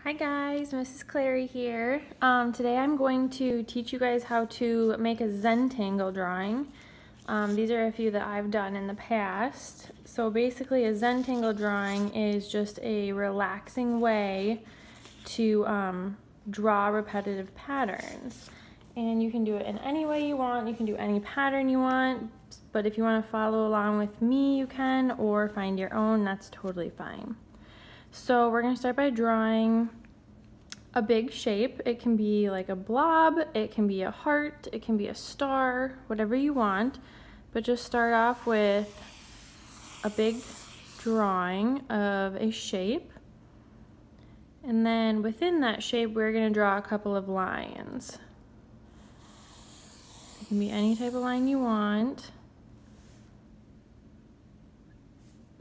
Hi guys, Mrs. Clary here. Today I'm going to teach you guys how to make a Zentangle drawing. These are a few that I've done in the past. So basically a Zentangle drawing is just a relaxing way to draw repetitive patterns. And you can do it in any way you want, you can do any pattern you want, but if you want to follow along with me you can, or find your own, that's totally fine. So we're going to start by drawing a big shape. It can be like a blob, it can be a heart, it can be a star, whatever you want. But just start off with a big drawing of a shape. And then within that shape, we're going to draw a couple of lines. It can be any type of line you want.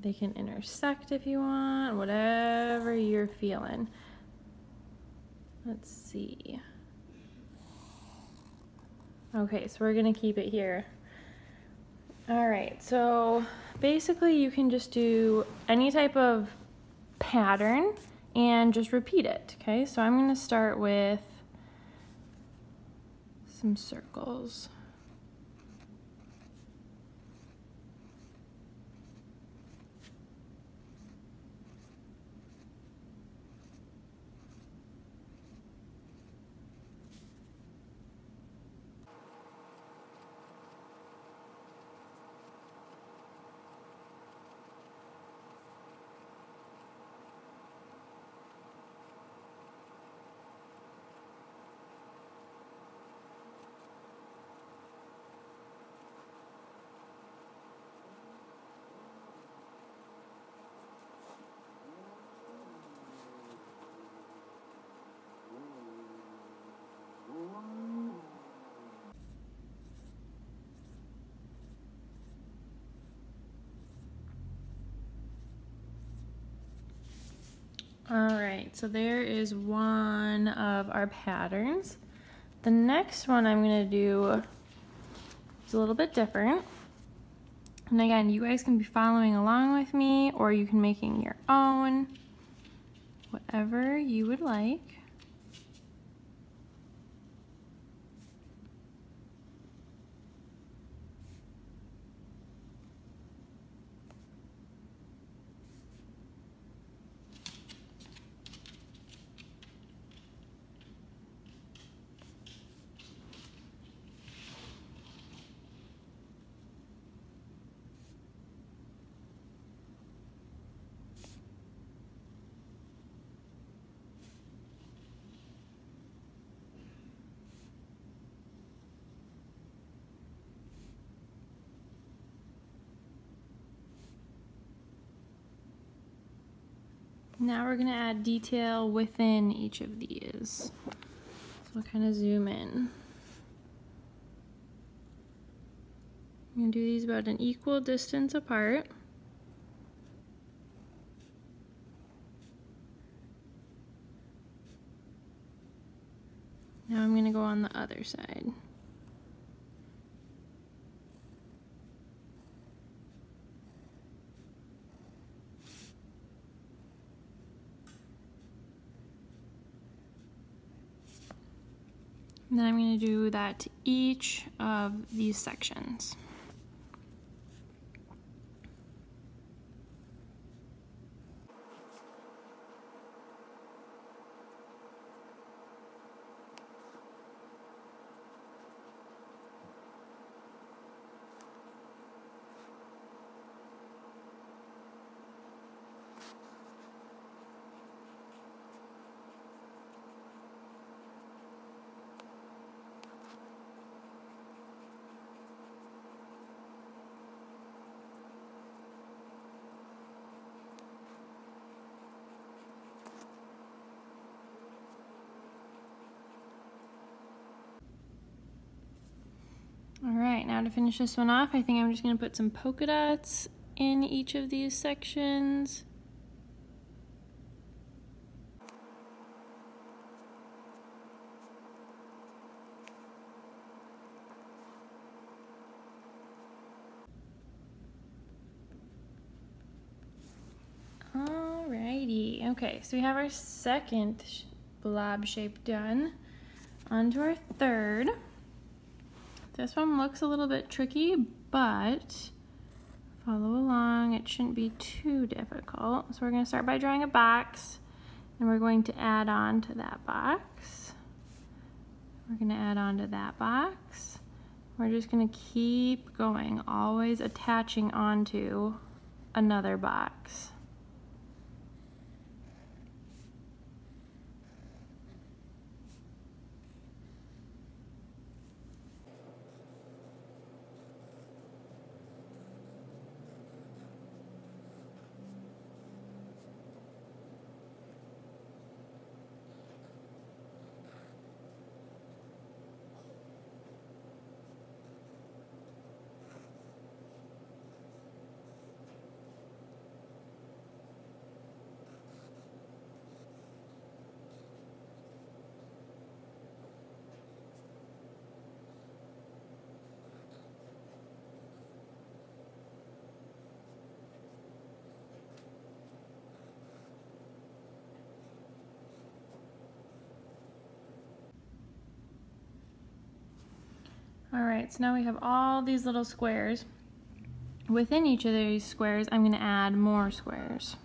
They can intersect if you want, whatever you're feeling. Let's see. Okay, so we're gonna keep it here. All right, so basically you can just do any type of pattern and just repeat it, okay? So I'm gonna start with some circles. All right, so there is one of our patterns. The next one I'm gonna do is a little bit different. And again, you guys can be following along with me, or you can making your own, whatever you would like. Now we're gonna add detail within each of these. So I'll kind of zoom in. I'm gonna do these about an equal distance apart. Now I'm gonna go on the other side. And then I'm going to do that to each of these sections. All right, now to finish this one off, I think I'm just going to put some polka dots in each of these sections. Alrighty, Okay, so we have our second blob shape done. On to our third. This one looks a little bit tricky, but follow along. It shouldn't be too difficult. So we're going to start by drawing a box, and we're going to add on to that box. We're going to add on to that box. We're just going to keep going, always attaching onto another box. Alright, so now we have all these little squares. Within each of these squares, I'm going to add more squares.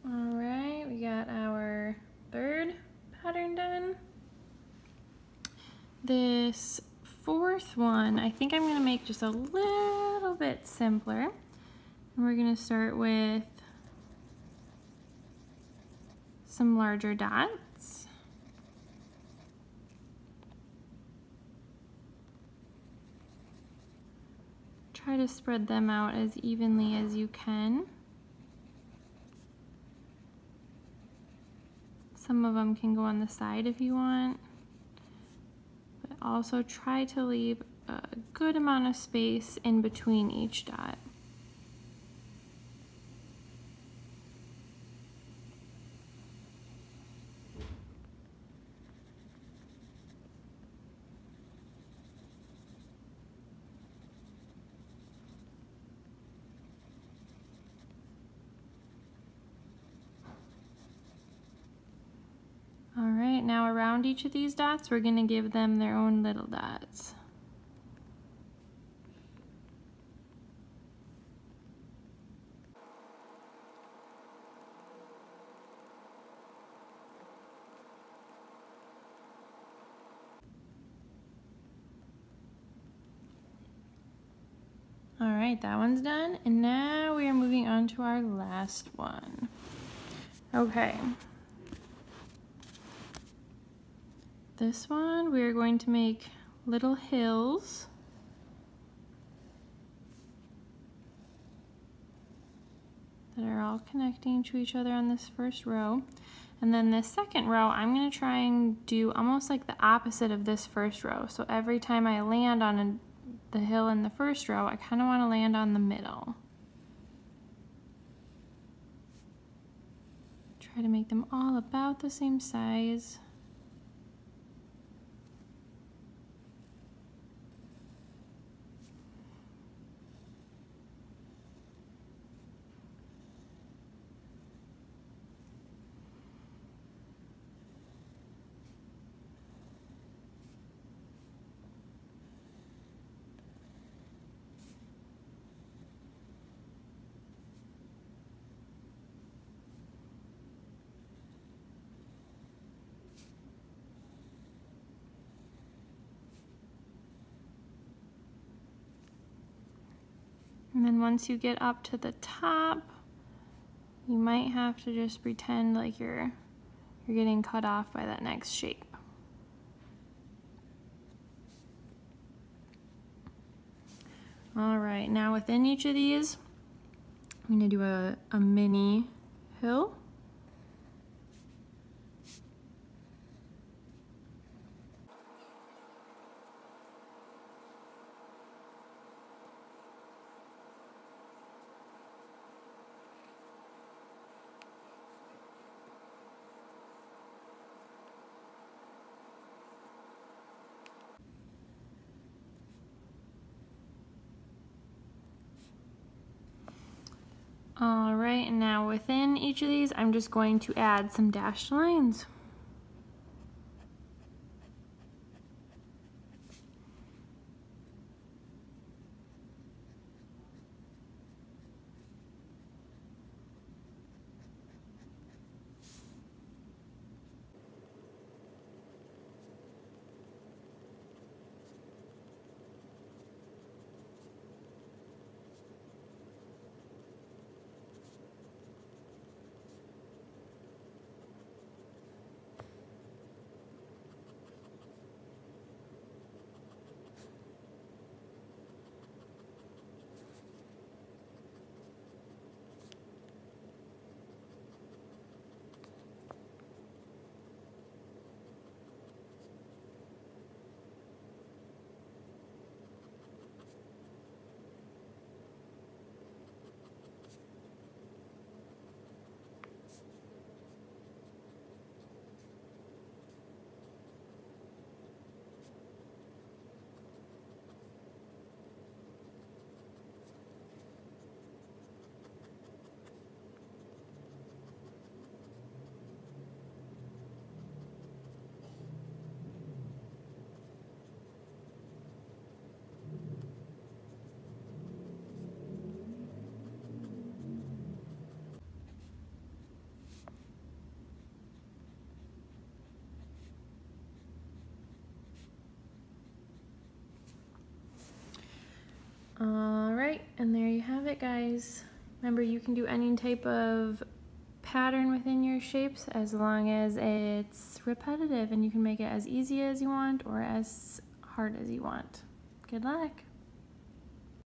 Alright, we got our third pattern done. This fourth one, I think I'm going to make just a little bit simpler. And we're going to start with some larger dots. try to spread them out as evenly as you can. Some of them can go on the side if you want, but also try to leave a good amount of space in between each dot. All right, now around each of these dots, we're going to give them their own little dots. All right, that one's done, and now we are moving on to our last one. Okay. This one, we are going to make little hills. That are all connecting to each other on this first row. And then this second row, I'm going to try and do almost like the opposite of this first row. So every time I land on the hill in the first row, I kind of want to land on the middle. Try to make them all about the same size. And then once you get up to the top, you might have to just pretend like you're getting cut off by that next shape. All right, now within each of these, I'm going to do a mini hill. All right, and now within each of these, I'm just going to add some dashed lines. All right, and there you have it, guys. Remember, you can do any type of pattern within your shapes as long as it's repetitive, and you can make it as easy as you want or as hard as you want. Good luck.